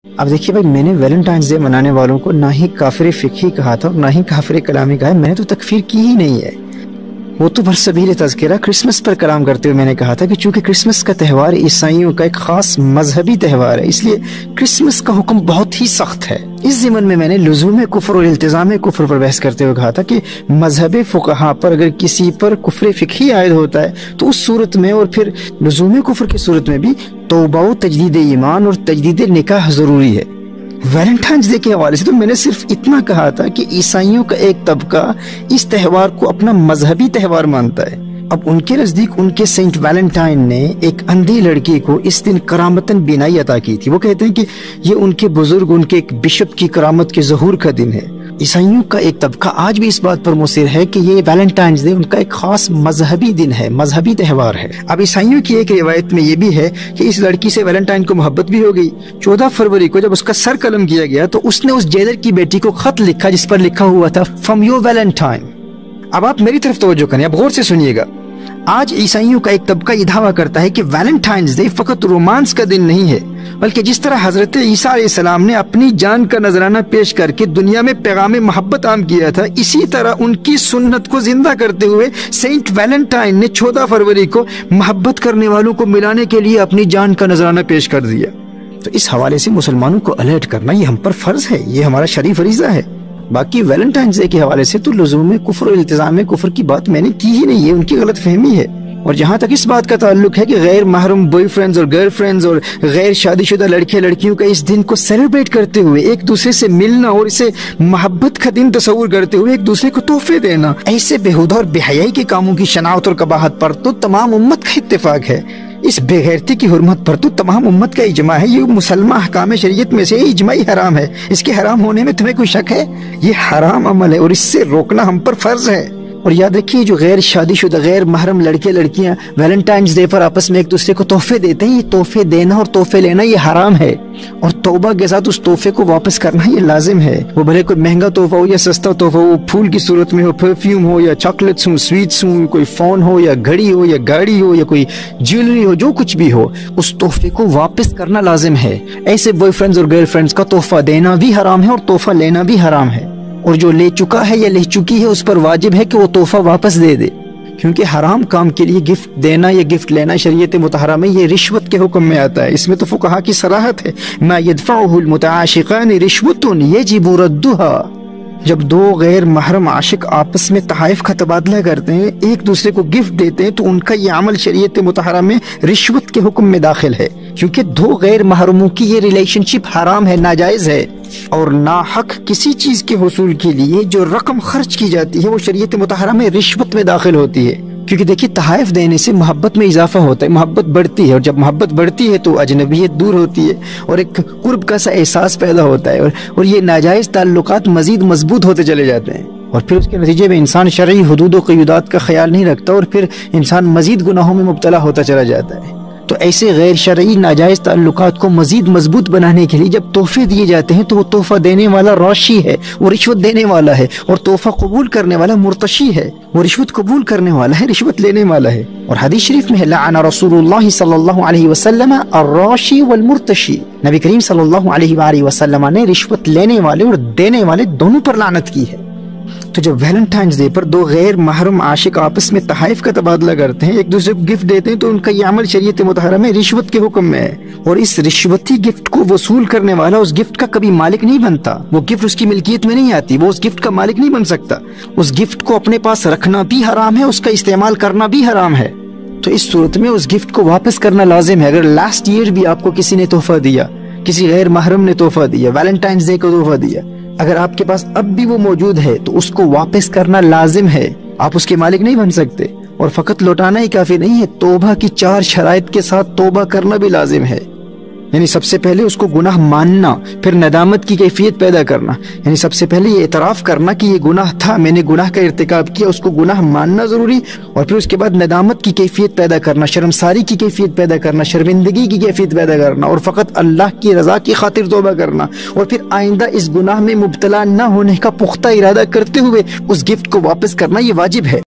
اب دیکھیے بھائی، میں نے ویلنٹائنس ڈے منانے والوں کو نہ ہی کافر فقہی کہا تھا اور نہ ہی کافر کلامی کہا ہے. میں نے تو تکفیر کی ہی نہیں ہے. وہ تو برسبیل تذکرہ کرسمس پر کلام کرتے ہوئے میں نے کہا تھا کہ چونکہ کرسمس کا تہوار عیسائیوں کا ایک خاص مذہبی تہوار ہے، اس لیے کرسمس کا حکم بہت ہی سخت ہے. اس ضمن میں نے لزوم کفر اور التزام کفر پر بحث کرتے ہوئے کہا تھا کہ مذہب فقہا پر اگر کسی پر کفر فقہی عائد ہوتا ہے تو اس صورت میں اور پھر لزوم کفر کی صورت میں بھی توبہ و تجدید ایمان اور تجدید نکاح ضروری ہے. ویلنٹائنس ڈے کے حوالے سے تو میں نے صرف اتنا کہا تھا کہ عیسائیوں کا ایک طبقہ اس تہوار کو اپنا مذہبی تہوار مانتا ہے. اب ان کے نزدیک ان کے سینٹ ویلنٹائن نے ایک اندھی لڑکی کو اس دن کرامتاً بینائی عطا کی تھی. وہ کہتے ہیں کہ یہ ان کے بزرگ، ان کے ایک بشپ کی کرامت کے ظہور کا دن ہے. عیسائیوں کا ایک طبقہ آج بھی اس بات پر مصر ہے کہ یہ ویلنٹائنس ڈے ان کا ایک خاص مذہبی دن ہے، مذہبی تہوار ہے. اب عیسائیوں کی ایک روایت میں یہ بھی ہے کہ اس لڑکی سے ویلنٹائن کو محبت بھی ہو گئی. 14 فروری کو جب اس کا سر قلم کیا گیا تو اس نے اس جیلر کی بیٹی کو خط لکھا جس پر لکھا ہوا تھا فرام یور ویلنٹائن. اب آپ میری طرف توجہ کریں، اب غور سے سنیے گا. آج عیسائیوں کا ایک طبقہ یہ دعویٰ کرتا ہے کہ ویلنٹائنس ڈے فقط رومانس کا دن نہیں ہے، بلکہ جس طرح حضرت عیسیٰ علیہ السلام نے اپنی جان کا نذرانہ پیش کر کے دنیا میں پیغام محبت عام کیا تھا، اسی طرح ان کی سنت کو زندہ کرتے ہوئے سینٹ ویلنٹائن نے 14 فروری کو محبت کرنے والوں کو ملانے کے لیے اپنی جان کا نذرانہ پیش کر دیا. تو اس حوالے سے مسلمانوں کو الرٹ کرنا یہ ہم پر فرض ہے، یہ ہمارا شرعی فریضہ ہے. باقی ویلنٹائنس ڈے کے حوالے سے تو لزوم کفر اور التزام کفر کی بات میں نے کی ہی نہیں ہے، ان کی غلط فہمی ہے. اور جہاں تک اس بات کا تعلق ہے کہ غیر محرم بوائے فرینڈز اور گرل فرینڈز اور غیر شادی شدہ لڑکے لڑکیوں کا اس دن کو سیلیبریٹ کرتے ہوئے ایک دوسرے سے ملنا اور اسے محبت کا دن تصور کرتے ہوئے ایک دوسرے کو تحفے دینا، ایسے بےہودہ اور بے حیائی کے کاموں کی شناعت اور قباحت پر تو تمام امت کا اتفاق ہے. اس بے غیرتی کی حرمت پر تو تمام امت کا اجماع ہے. یہ مسلمہ احکام شریعت میں سے اجماعی حرام ہے. اس کے حرام ہونے میں تمہیں کوئی شک ہے؟ یہ حرام عمل ہے اور اس سے روکنا ہم پر فرض ہے. اور یاد رکھیے، جو غیر شادی شدہ غیر محرم لڑکے لڑکیاں ویلنٹائنس ڈے پر آپس میں ایک دوسرے کو تحفے دیتے ہیں، یہ تحفے دینا اور تحفے لینا یہ حرام ہے. اور توبہ کے ساتھ اس تحفے کو واپس کرنا یہ لازم ہے. وہ بھلے کوئی مہنگا تحفہ ہو یا سستا تحفہ ہو، پھول کی صورت میں ہو، پرفیوم ہو یا چاکلیٹس ہوں، سویٹس ہوں، کوئی فون ہو یا گھڑی ہو یا گاڑی ہو یا کوئی جیولری ہو، جو کچھ بھی ہو، اس تحفے کو واپس کرنا لازم ہے. ایسے بوائے فرینڈز اور گرل فرینڈز کا تحفہ دینا بھی حرام ہے اور تحفہ لینا بھی حرام ہے. اور جو لے چکا ہے یا لے چکی ہے اس پر واجب ہے کہ وہ تحفہ واپس دے دے، کیونکہ حرام کام کے لیے گفٹ دینا یا گفٹ لینا شریعت مطہرہ میں یہ رشوت کے حکم میں آتا ہے. اس میں تو فقہا کی صراحت ہے، ما يدفعه المتعاشقان رشوت يجب ردها. جب دو غیر محرم عاشق آپس میں تحائف کا تبادلہ کرتے ہیں، ایک دوسرے کو گفٹ دیتے ہیں، تو ان کا یہ عمل شریعت مطہرہ میں رشوت کے حکم میں داخل ہے، کیونکہ دو غیر محرموں کی یہ ریلیشن شپ حرام ہے، ناجائز ہے. اور ناحق کسی چیز کے حصول کے لیے جو رقم خرچ کی جاتی ہے وہ شریعت مطہرہ میں رشوت میں داخل ہوتی ہے. کیونکہ دیکھیے، تحائف دینے سے محبت میں اضافہ ہوتا ہے، محبت بڑھتی ہے، اور جب محبت بڑھتی ہے تو اجنبیت دور ہوتی ہے اور ایک قرب کا سا احساس پیدا ہوتا ہے، اور یہ ناجائز تعلقات مزید مضبوط ہوتے چلے جاتے ہیں. اور پھر اس کے نتیجے میں انسان شرعی حدود و قیودات کا خیال نہیں رکھتا اور پھر انسان مزید گناہوں میں مبتلا ہوتا چلا جاتا ہے. تو ایسے غیر شرعی ناجائز تعلقات کو مزید مضبوط بنانے کے لیے جب تحفے دیے جاتے ہیں تو وہ تحفہ دینے والا راشی ہے، وہ رشوت دینے والا ہے، اور تحفہ قبول کرنے والا مرتشی ہے، وہ رشوت قبول کرنے والا ہے، رشوت لینے والا ہے. اور حدیث شریف میں ہے لعن رسول اللہ صلی اللہ علیہ وسلم الراشی والمرتشی. نبی کریم صلی اللہ علیہ وآلہ وسلم نے رشوت لینے والے اور دینے والے دونوں پر لعنت کی ہے. تو جب ویلنٹائنس ڈے پر دو غیر محرم عاشق آپس میں تحائف کا تبادلہ کرتے ہیں، ایک دوسرے کو گفٹ دیتے ہیں، تو ان کا یہ عمل شریعت مطہرہ میں رشوت کے حکم میں ہے. اور اس رشوتی گفٹ کو وصول کرنے والا اس گفٹ کا کبھی مالک نہیں بنتا، وہ گفٹ اس کی ملکیت میں نہیں آتی، وہ اس گفٹ کا مالک نہیں بن سکتا. اس گفٹ کو اپنے پاس رکھنا بھی حرام ہے، اس کا استعمال کرنا بھی حرام ہے. تو اس صورت میں اس گفٹ کو واپس کرنا لازم ہے. اگر لاسٹ ایئر بھی آپ کو کسی نے تحفہ دیا، کسی غیر محرم نے تحفہ دیا، ویلنٹائنس ڈے کو تحفہ دیا، اگر آپ کے پاس اب بھی وہ موجود ہے تو اس کو واپس کرنا لازم ہے. آپ اس کے مالک نہیں بن سکتے. اور فقط لوٹانا ہی کافی نہیں ہے، توبہ کی 4 شرائط کے ساتھ توبہ کرنا بھی لازم ہے. یعنی سب سے پہلے اس کو گناہ ماننا، پھر ندامت کی کیفیت پیدا کرنا. یعنی سب سے پہلے یہ اعتراف کرنا کہ یہ گناہ تھا، میں نے گناہ کا ارتکاب کیا، اس کو گناہ ماننا ضروری. اور پھر اس کے بعد ندامت کی کیفیت پیدا کرنا، شرمساری کی کیفیت پیدا کرنا، شرمندگی کی کیفیت پیدا کرنا، اور فقط اللہ کی رضا کی خاطر توبہ کرنا. اور پھر آئندہ اس گناہ میں مبتلا نہ ہونے کا پختہ ارادہ کرتے ہوئے اس گفٹ کو واپس کرنا یہ واجب ہے.